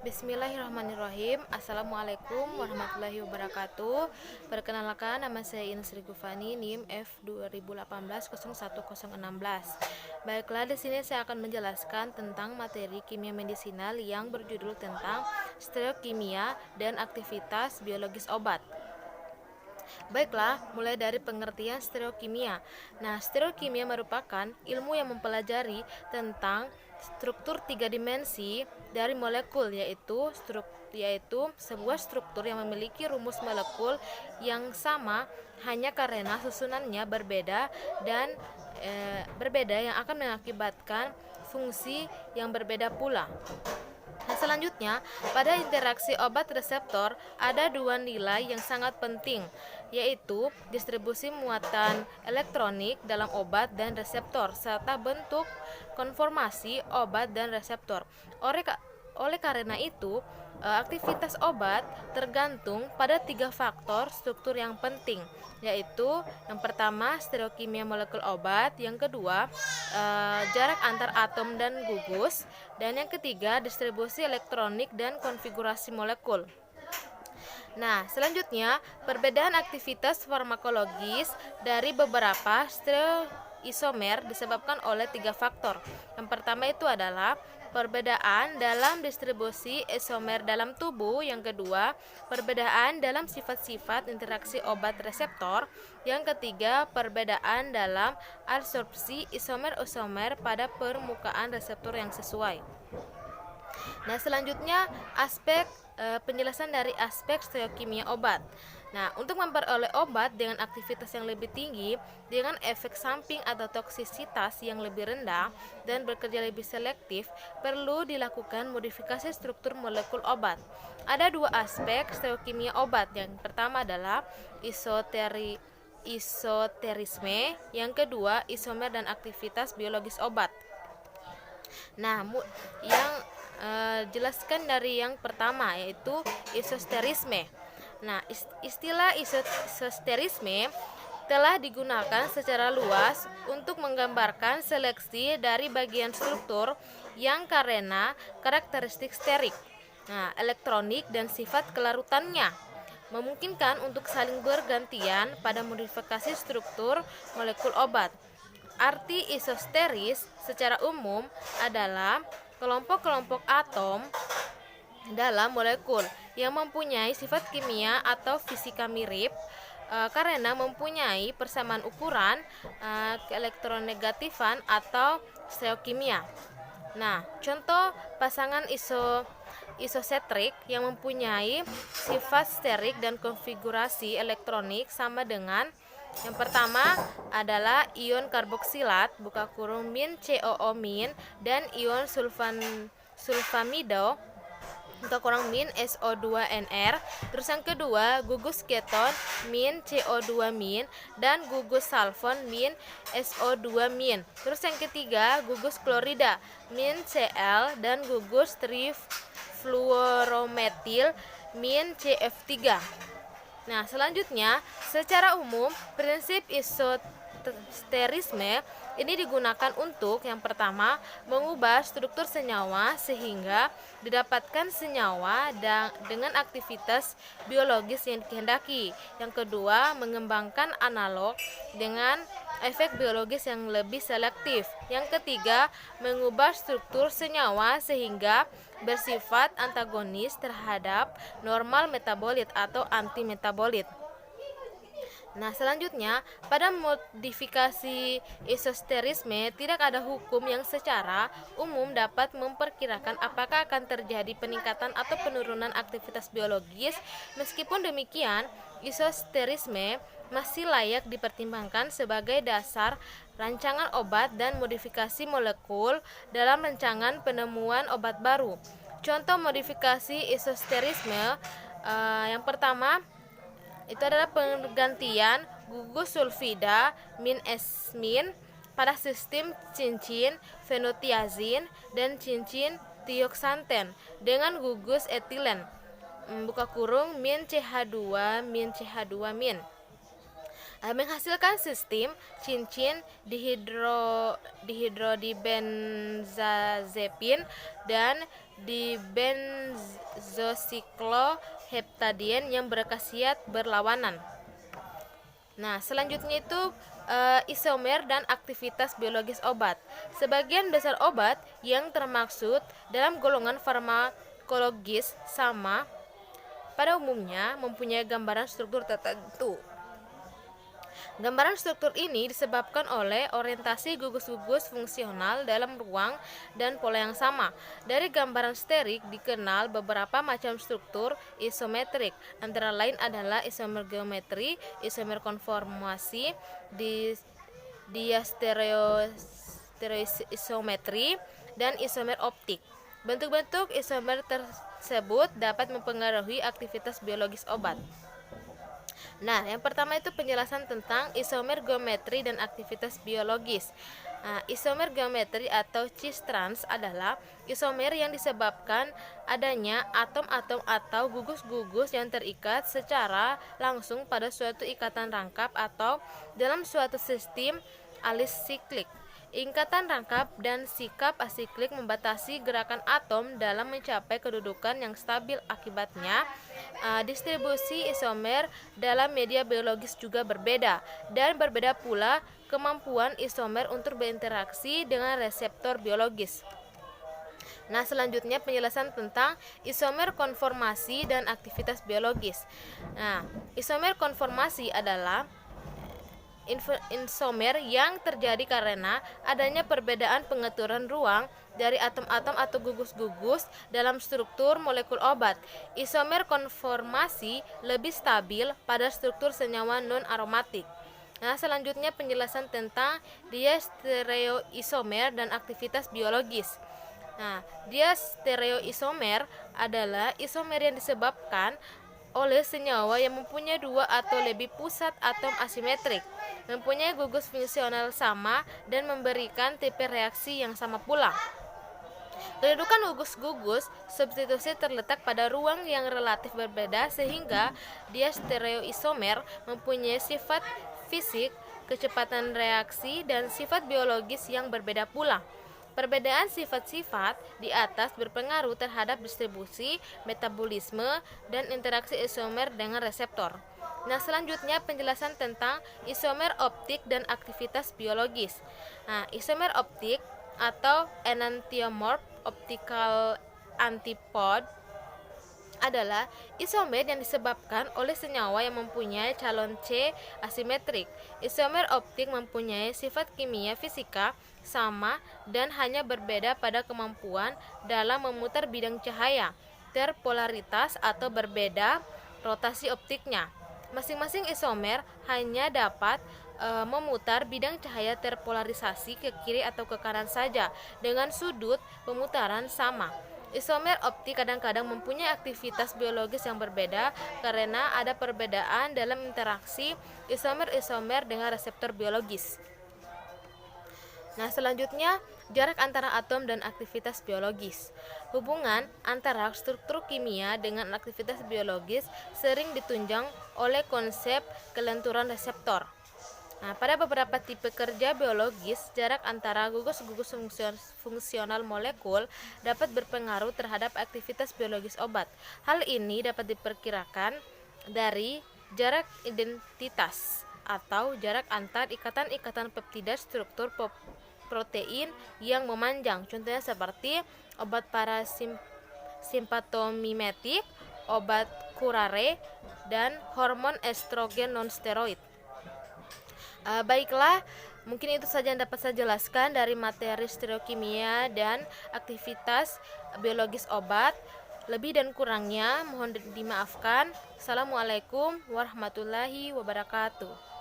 Bismillahirrahmanirrahim. Assalamualaikum warahmatullahi wabarakatuh. Perkenalkan, nama saya Ines Rigufani, NIM F 2018-01016. Baiklah, di sini saya akan menjelaskan tentang materi kimia medisinal yang berjudul tentang stereokimia dan aktivitas biologis obat. Baiklah, mulai dari pengertian stereokimia. Nah, stereokimia merupakan ilmu yang mempelajari tentang struktur tiga dimensi dari molekul, yaitu sebuah struktur yang memiliki rumus molekul yang sama hanya karena susunannya berbeda yang akan mengakibatkan fungsi yang berbeda pula. Nah, selanjutnya, pada interaksi obat reseptor ada dua nilai yang sangat penting, yaitu distribusi muatan elektronik dalam obat dan reseptor, serta bentuk konformasi obat dan reseptor. Oleh karena itu, aktivitas obat tergantung pada tiga faktor struktur yang penting, yaitu yang pertama stereokimia molekul obat, yang kedua jarak antar atom dan gugus, dan yang ketiga distribusi elektronik dan konfigurasi molekul. Nah, selanjutnya perbedaan aktivitas farmakologis dari beberapa stereoisomer disebabkan oleh tiga faktor. Yang pertama itu adalah perbedaan dalam distribusi isomer dalam tubuh, yang kedua perbedaan dalam sifat-sifat interaksi obat reseptor, yang ketiga perbedaan dalam absorpsi isomer-isomer pada permukaan reseptor yang sesuai. Nah, selanjutnya penjelasan dari aspek stereokimia obat. Nah, untuk memperoleh obat dengan aktivitas yang lebih tinggi, dengan efek samping atau toksisitas yang lebih rendah dan bekerja lebih selektif, perlu dilakukan modifikasi struktur molekul obat. Ada dua aspek stereokimia obat. Yang pertama adalah isoterisme, yang kedua isomer dan aktivitas biologis obat. Nah, jelaskan dari yang pertama, yaitu isosterisme. Nah, istilah isosterisme telah digunakan secara luas untuk menggambarkan seleksi dari bagian struktur yang karena karakteristik sterik, elektronik dan sifat kelarutannya, memungkinkan untuk saling bergantian pada modifikasi struktur molekul obat. Arti isosteris secara umum adalah kelompok-kelompok atom dalam molekul yang mempunyai sifat kimia atau fisika mirip karena mempunyai persamaan ukuran, keelektronegatifan atau stereokimia. Nah, contoh pasangan isosetrik yang mempunyai sifat sterik dan konfigurasi elektronik sama dengan yang pertama adalah ion karboksilat (min COO- dan ion sulfamido (min SO2-NR). Terus yang kedua gugus keton (min CO2-, dan gugus salfon (min SO2-). Terus yang ketiga gugus klorida (min Cl) dan gugus trifluorometil (min CF3). Nah, selanjutnya, secara umum, prinsip isoterisme ini digunakan untuk yang pertama, mengubah struktur senyawa sehingga didapatkan senyawa dengan aktivitas biologis yang dikehendaki. Yang kedua, mengembangkan analog dengan efek biologis yang lebih selektif. Yang ketiga, mengubah struktur senyawa sehingga bersifat antagonis terhadap normal metabolit atau antimetabolit. Nah, selanjutnya, pada modifikasi isosterisme tidak ada hukum yang secara umum dapat memperkirakan apakah akan terjadi peningkatan atau penurunan aktivitas biologis. Meskipun demikian, isosterisme masih layak dipertimbangkan sebagai dasar rancangan obat dan modifikasi molekul dalam rancangan penemuan obat baru. Contoh modifikasi isosterisme yang pertama itu adalah penggantian gugus sulfida -min pada sistem cincin fenotiazin dan cincin tioxanten dengan gugus etilen (min CH2 -min. menghasilkan sistem cincin dihidrodibenzazepin dan dibenzosikloheptadien yang berkhasiat berlawanan. Nah, selanjutnya itu isomer dan aktivitas biologis obat. Sebagian besar obat yang termaksud dalam golongan farmakologis sama pada umumnya mempunyai gambaran struktur tertentu. Gambaran struktur ini disebabkan oleh orientasi gugus-gugus fungsional dalam ruang dan pola yang sama. Dari gambaran sterik dikenal beberapa macam struktur isometrik, antara lain adalah isomer geometri, isomer konformasi, diastereoisometri, dan isomer optik. Bentuk-bentuk isomer tersebut dapat mempengaruhi aktivitas biologis obat. Nah, yang pertama itu penjelasan tentang isomer geometri dan aktivitas biologis. Nah, isomer geometri atau cis-trans adalah isomer yang disebabkan adanya atom-atom atau gugus-gugus yang terikat secara langsung pada suatu ikatan rangkap atau dalam suatu sistem alis siklik. Ikatan rangkap dan sikap asiklik membatasi gerakan atom dalam mencapai kedudukan yang stabil. Akibatnya, distribusi isomer dalam media biologis juga berbeda, dan berbeda pula kemampuan isomer untuk berinteraksi dengan reseptor biologis. Nah, selanjutnya penjelasan tentang isomer konformasi dan aktivitas biologis. Nah, isomer konformasi adalah isomer yang terjadi karena adanya perbedaan pengaturan ruang dari atom-atom atau gugus-gugus dalam struktur molekul obat. Isomer konformasi lebih stabil pada struktur senyawa non-aromatik. Nah, selanjutnya penjelasan tentang diastereoisomer dan aktivitas biologis. Nah, diastereoisomer adalah isomer yang disebabkan oleh senyawa yang mempunyai dua atau lebih pusat atom asimetrik, mempunyai gugus fungsional sama, dan memberikan tipe reaksi yang sama pula. Kedudukan gugus-gugus substitusi terletak pada ruang yang relatif berbeda, sehingga diastereoisomer mempunyai sifat fisik, kecepatan reaksi, dan sifat biologis yang berbeda pula. Perbedaan sifat-sifat di atas berpengaruh terhadap distribusi, metabolisme, dan interaksi isomer dengan reseptor. Nah, selanjutnya penjelasan tentang isomer optik dan aktivitas biologis. Nah, isomer optik atau enantiomorph optical antipode adalah isomer yang disebabkan oleh senyawa yang mempunyai calon C asimetrik. Isomer optik mempunyai sifat kimia fisika sama dan hanya berbeda pada kemampuan dalam memutar bidang cahaya, terpolaritas, atau berbeda rotasi optiknya. Masing-masing isomer hanya dapat memutar bidang cahaya terpolarisasi ke kiri atau ke kanan saja dengan sudut pemutaran sama. Isomer optik kadang-kadang mempunyai aktivitas biologis yang berbeda karena ada perbedaan dalam interaksi isomer-isomer dengan reseptor biologis. Nah, selanjutnya jarak antara atom dan aktivitas biologis. Hubungan antara struktur kimia dengan aktivitas biologis sering ditunjang oleh konsep kelenturan reseptor. Nah, pada beberapa tipe kerja biologis, jarak antara gugus-gugus fungsional molekul dapat berpengaruh terhadap aktivitas biologis obat. Hal ini dapat diperkirakan dari jarak identitas atau jarak antar ikatan-ikatan peptida struktur protein yang memanjang. Contohnya seperti obat parasimpatomimetik, obat kurare, dan hormon estrogen non-steroid. Baiklah, mungkin itu saja yang dapat saya jelaskan dari materi stereokimia dan aktivitas biologis obat. Lebih dan kurangnya mohon dimaafkan. Assalamualaikum warahmatullahi wabarakatuh.